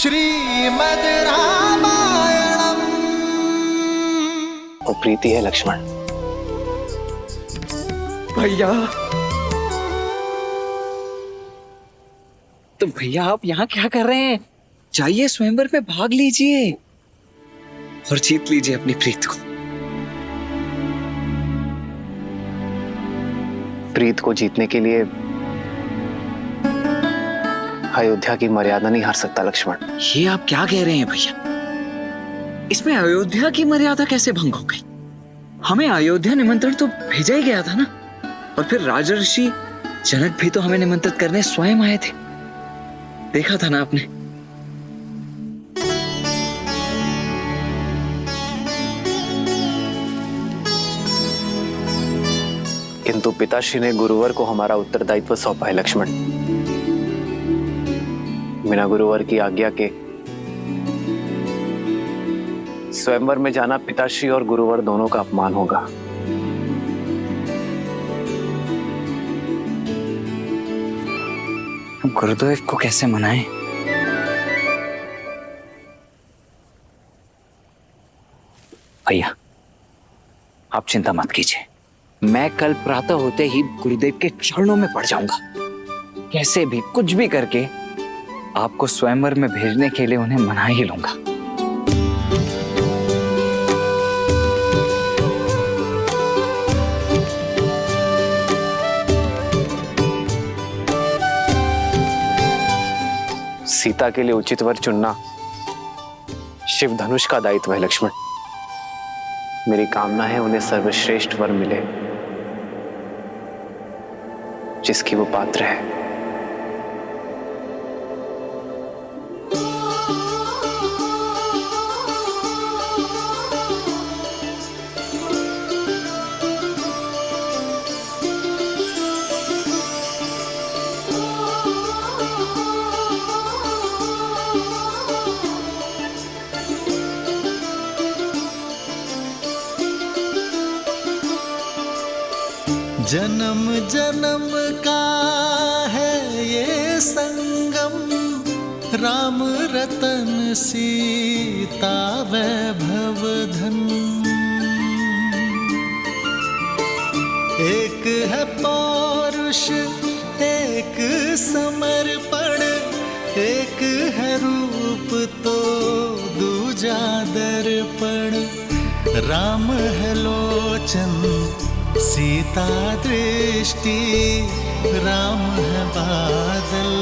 श्रीमद् रामायणम। वो प्रीति है लक्ष्मण। भैया, तो भैया आप यहाँ क्या कर रहे हैं? जाइए स्वयंवर में भाग लीजिए और जीत लीजिए अपनी प्रीत को। प्रीत को जीतने के लिए अयोध्या की मर्यादा नहीं हार सकता लक्ष्मण। ये आप क्या कह रहे हैं भैया? इसमें अयोध्या की मर्यादा कैसे भंग हो गई? हमें अयोध्या निमंत्रण तो भेजा ही गया था ना। और फिर राजर्षि जनक भी तो हमें निमंत्रित करने स्वयं आए थे, देखा था ना आपने। किंतु पिताश्री ने गुरुवर को हमारा उत्तरदायित्व सौंपा है लक्ष्मण। बिना गुरुवर की आज्ञा के स्वयंवर में जाना पिताश्री और गुरुवर दोनों का अपमान होगा। गुरुदेव को कैसे मनाएं? भैया आप चिंता मत कीजिए, मैं कल प्रातः होते ही गुरुदेव के चरणों में पड़ जाऊंगा। कैसे भी कुछ भी करके आपको स्वयंवर में भेजने के लिए उन्हें मना ही लूंगा। सीता के लिए उचित वर चुनना शिव धनुष का दायित्व है लक्ष्मण। मेरी कामना है उन्हें सर्वश्रेष्ठ वर मिले जिसकी वो पात्र है। जन्म जन्म का है ये संगम, राम रतन सीता वैभव धन। एक है पौरुष एक समर्पण, एक है रूप तो दूजा दर्पण। राम है लोचन सीता दृष्टि, राम है बादल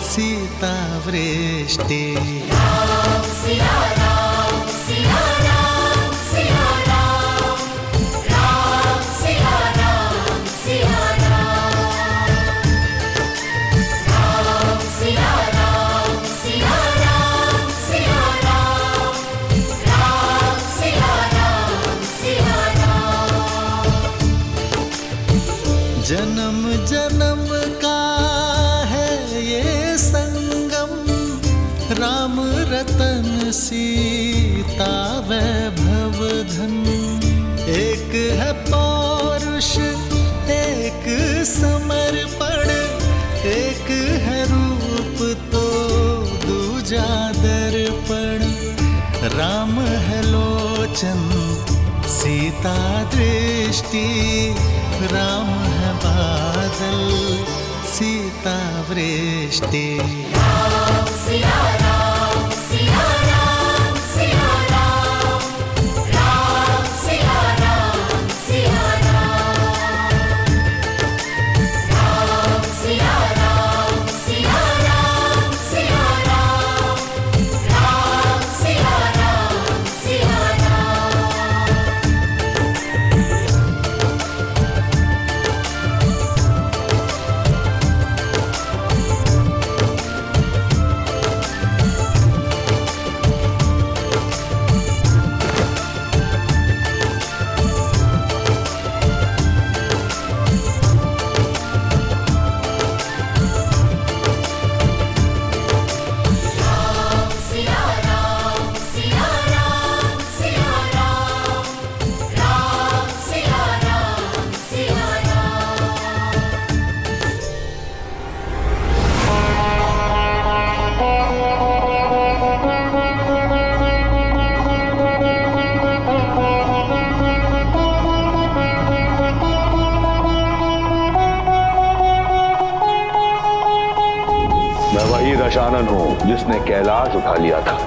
सीता वृष्टि। राम सिया राम सिया राम सिया राम, राम सिया राम सिया राम, राम सिया राम सिया राम सिया राम, राम सिया राम सिया राम। जन्म जन्म का है ये संगम, राम रतन सीता वैभव धन। एक है पौरुष एक समर्पण, एक है रूप तो दूजा दर्पण। राम है लोचन सीता दृष्टि, राम है बादल सीता वृष्टि। राम सिया राम सिया राम सिया राम, राम सिया राम सिया राम, राम सिया राम सिया राम सिया राम, राम सिया राम सिया राम। दशानन हूं जिसने कैलाश उठा लिया था।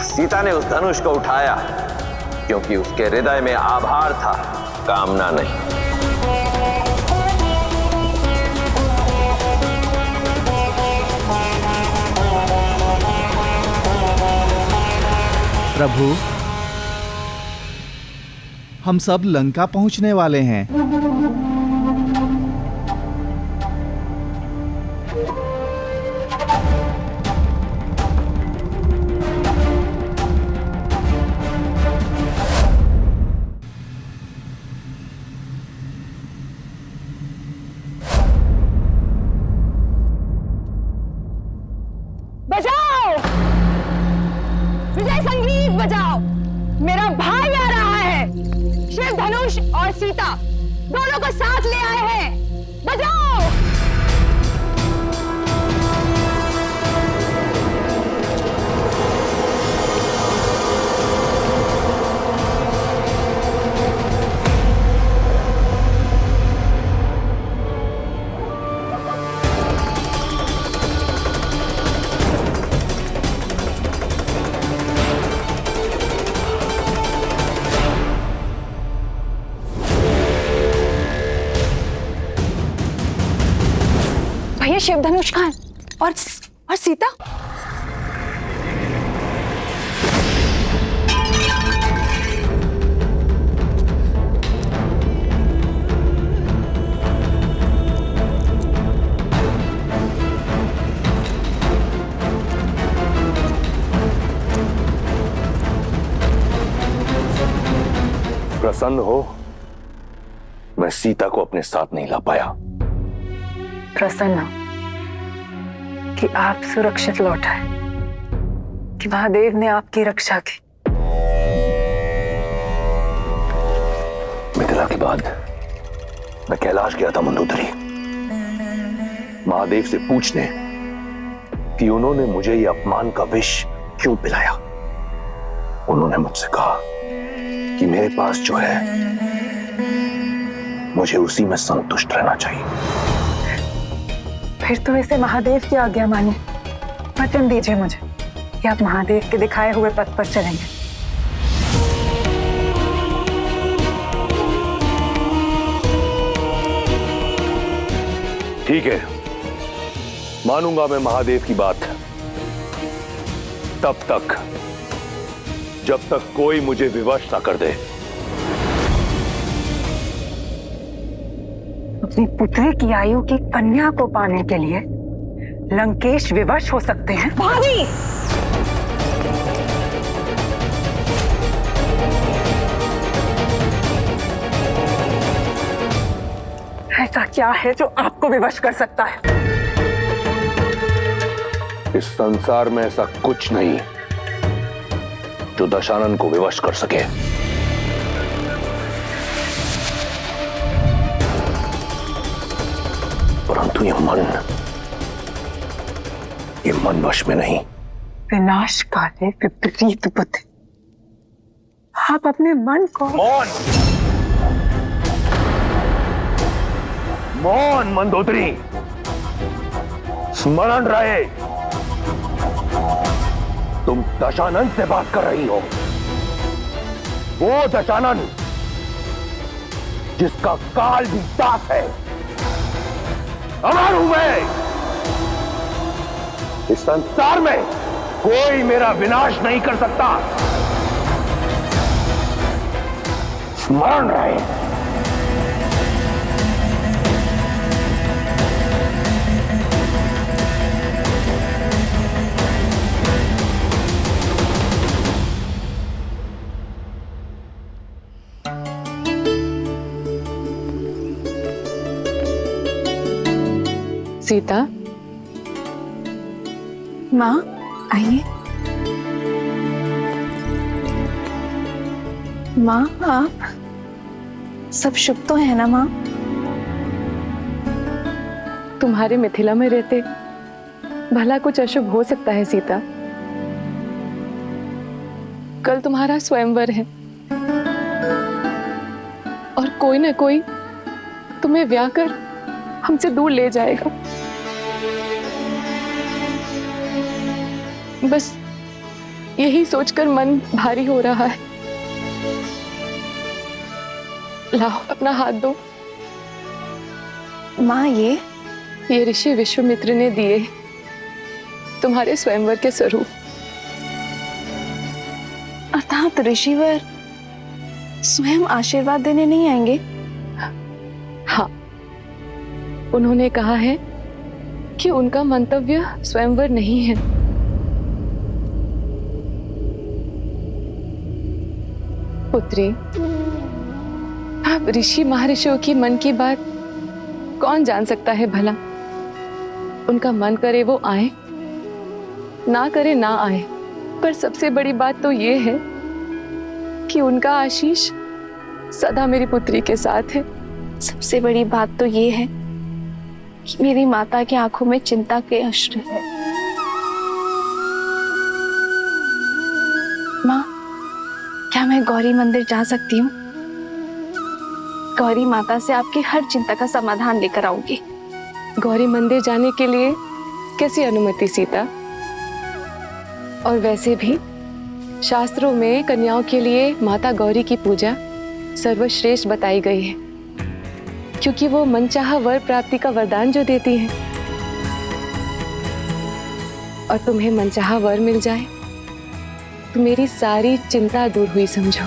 सीता ने उस धनुष को उठाया क्योंकि उसके हृदय में आभार था, कामना नहीं। प्रभु, हम सब लंका पहुंचने वाले हैं। बजाओ, विजय संगीत बजाओ। मेरा भाई आ रहा है। शिव धनुष और सीता दोनों को साथ ले आए हैं। बजाओ। भैया शिव धनुष कहाँ है? और सीता? प्रसन्न हो, मैं सीता को अपने साथ नहीं ला पाया। प्रसन्न कि आप सुरक्षित लौट आए, कि महादेव ने आपकी रक्षा की। मिथिला के बाद मैं कैलाश गया था मंदोदरी, महादेव से पूछने कि उन्होंने मुझे ये अपमान का विष क्यों पिलाया। उन्होंने मुझसे कहा कि मेरे पास जो है मुझे उसी में संतुष्ट रहना चाहिए। फिर तो इसे महादेव की आज्ञा मानिए। वचन दीजिए मुझे कि आप महादेव के दिखाए हुए पथ पर चलेंगे। ठीक है, मानूंगा मैं महादेव की बात, तब तक जब तक कोई मुझे विवश ना कर दे। अपनी पुत्री की आयु की कन्या को पाने के लिए लंकेश विवश हो सकते हैं। भाभी! ऐसा क्या है जो आपको विवश कर सकता है? इस संसार में ऐसा कुछ नहीं जो दशानन को विवश कर सके। परंतु ये मन वश में नहीं। विनाश काले विपरीत बुद्धि। आप अपने मन को मौन मंदोदरी, स्मरण रहे तुम दशानन से बात कर रही हो। वो दशानन जिसका काल भी दास है। अमर हूं मैं। इस संसार में कोई मेरा विनाश नहीं कर सकता। स्मरण रहे। सीता, माँ आइए। माँ आप सब शुभ तो है ना माँ? तुम्हारे मिथिला में रहते भला कुछ अशुभ हो सकता है सीता? कल तुम्हारा स्वयंवर है और कोई ना कोई तुम्हें ब्याह कर हमसे दूर ले जाएगा। बस यही सोचकर मन भारी हो रहा है। लाओ अपना हाथ दो। माँ, ये ऋषि विश्वामित्र ने दिए तुम्हारे स्वयंवर के स्वरूप। अर्थात ऋषिवर स्वयं आशीर्वाद देने नहीं आएंगे? हाँ, उन्होंने कहा है कि उनका मंतव्य स्वयंवर नहीं है। पुत्री, अब ऋषि महर्षियों की मन की बात कौन जान सकता है भला। उनका मन करे वो आए, ना करे ना आए, पर सबसे बड़ी बात तो ये है कि उनका आशीष सदा मेरी पुत्री के साथ है। सबसे बड़ी बात तो ये है कि मेरी माता की आंखों में चिंता के अश्रु है। माँ, क्या मैं गौरी मंदिर जा सकती हूँ? गौरी माता से आपकी हर चिंता का समाधान लेकर आऊंगी। गौरी मंदिर जाने के लिए कैसी अनुमति सीता? और वैसे भी शास्त्रों में कन्याओं के लिए माता गौरी की पूजा सर्वश्रेष्ठ बताई गई है, क्योंकि वो मनचाहा वर प्राप्ति का वरदान जो देती है। और तुम्हें मनचाहा वर मिल जाए तो मेरी सारी चिंता दूर हुई समझो।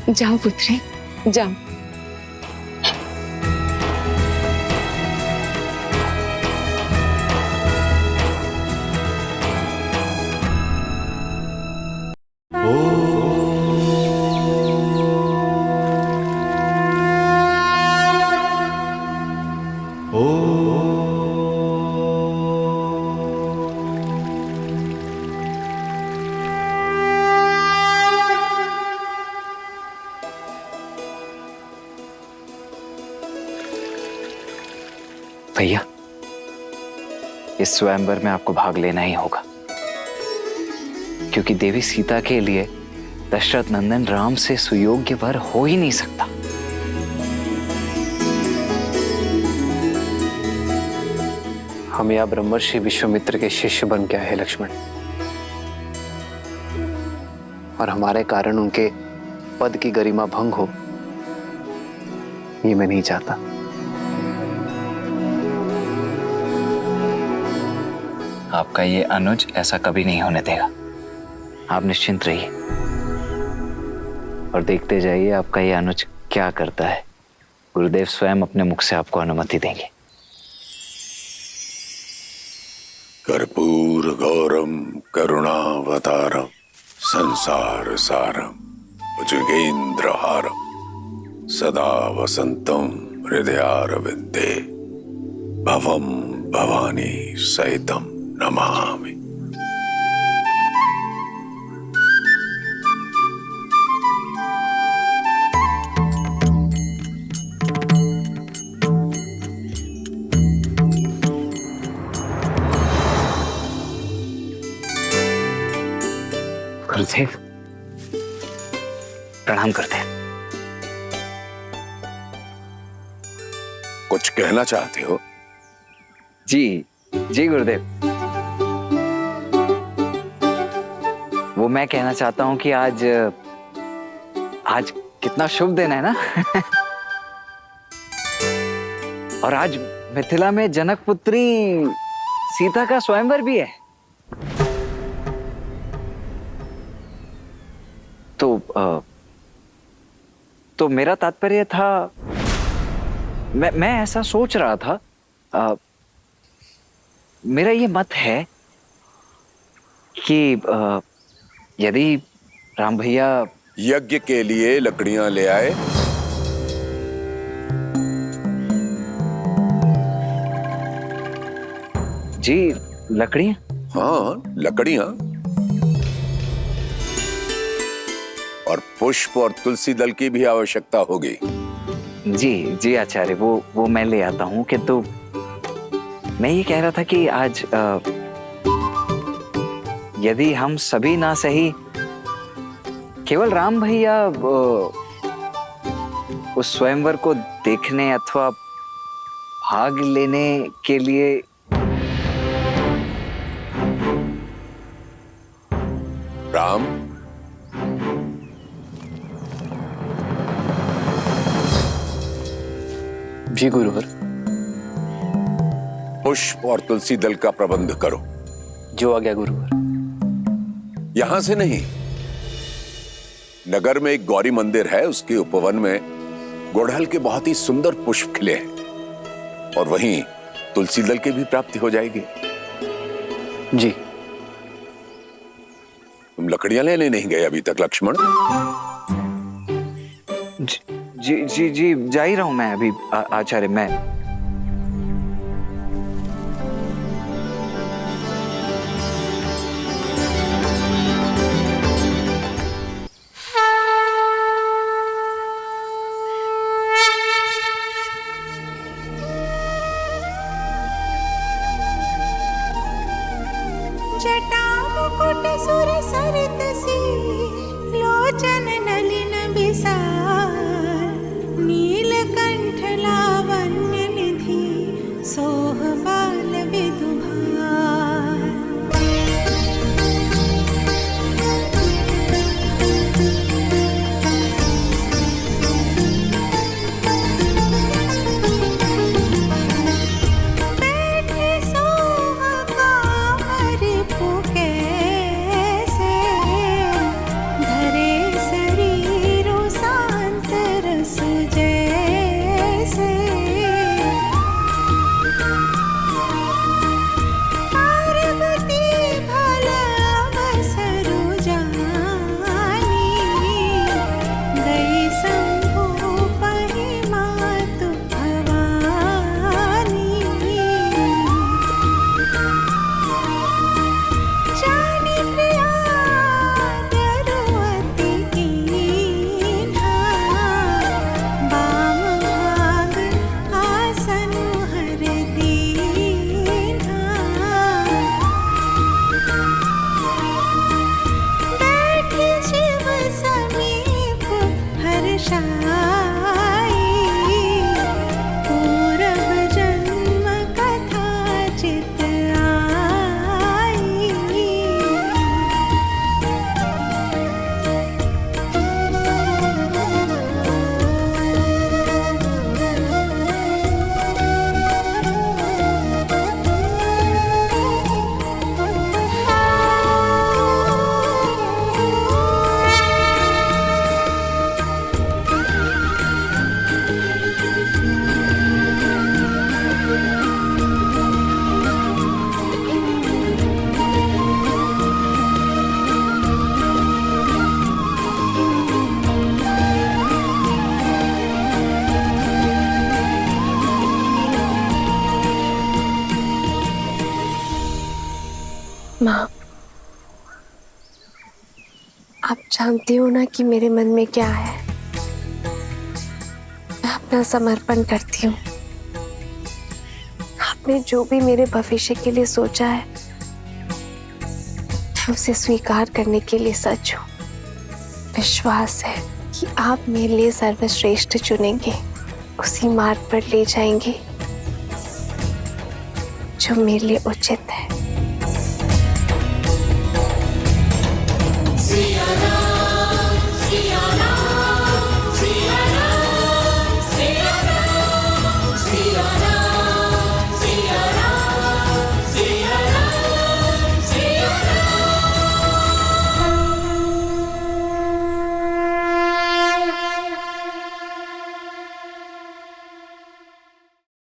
जाओ पुत्री, जाओ। भैया, इस स्वयंवर में आपको भाग लेना ही होगा, क्योंकि देवी सीता के लिए दशरथ नंदन राम से सुयोग्य वर हो ही नहीं सकता। हम या ब्रह्मर्षि विश्वामित्र के शिष्य बन के आए हैं लक्ष्मण, और हमारे कारण उनके पद की गरिमा भंग हो, ये मैं नहीं चाहता। आपका ये अनुज ऐसा कभी नहीं होने देगा। आप निश्चिंत रहिए और देखते जाइए आपका ये अनुज क्या करता है। गुरुदेव स्वयं अपने मुख से आपको अनुमति देंगे। कर्पूर गौरम करुणावतारम संसार सारम भुजगेन्द्रहारम सदा वसंतम हृदयारविंदे भवम भवानी सहितम नमामि। गुरुदेव प्रणाम करते हैं। कुछ कहना चाहते हो? जी जी गुरुदेव, वो मैं कहना चाहता हूं कि आज कितना शुभ दिन है ना। और आज मिथिला में जनक पुत्री सीता का स्वयंवर भी है। तो मेरा तात्पर्य था, मैं ऐसा सोच रहा था, मेरा ये मत है कि यदि राम भैया यज्ञ के लिए लकड़ियां ले आए। जी लकड़ियां? हाँ, लकड़ियां और पुष्प और तुलसी दल की भी आवश्यकता होगी। जी जी आचार्य, वो मैं ले आता हूँ। किंतु मैं ये कह रहा था कि आज यदि हम सभी ना सही, केवल राम भैया उस स्वयंवर को देखने अथवा भाग लेने के लिए राम, जी गुरुवर। पुष्प और तुलसी दल का प्रबंध करो। जो आ गया गुरुवर। यहां से नहीं, नगर में एक गौरी मंदिर है, उसके उपवन में गुड़हल के बहुत ही सुंदर पुष्प खिले हैं और वहीं तुलसी दल की भी प्राप्ति हो जाएगी। जी। तुम लकड़ियां लेने नहीं गए अभी तक लक्ष्मण? जी जा ही रहा हूं मैं अभी आचार्य। मैं जटा मुकुट सुर सरित सी लोचन नलिन बिसार नीलकंठ लावण्य निधि सोह बाल विदुभार। बैठे सोह कामर पुकैसे धरे शरीरो शांत रस जैसे। पार्वती भल अवसरु जानी गई शंभु पहि मातु भवानी। जानी प्रिया दरुअति कीन्हा बाम भाग आसन हर दीन्हा। बैठी शिव समीप हर्षाई पूरब जन्म कथा चित आई। माँ, आप जानती हो ना कि मेरे मन में क्या है। मैं अपना समर्पण करती हूँ। आपने जो भी मेरे भविष्य के लिए सोचा है, मैं उसे स्वीकार करने के लिए सच हूँ। विश्वास है कि आप मेरे लिए सर्वश्रेष्ठ चुनेंगे, उसी मार्ग पर ले जाएंगे जो मेरे लिए उचित है।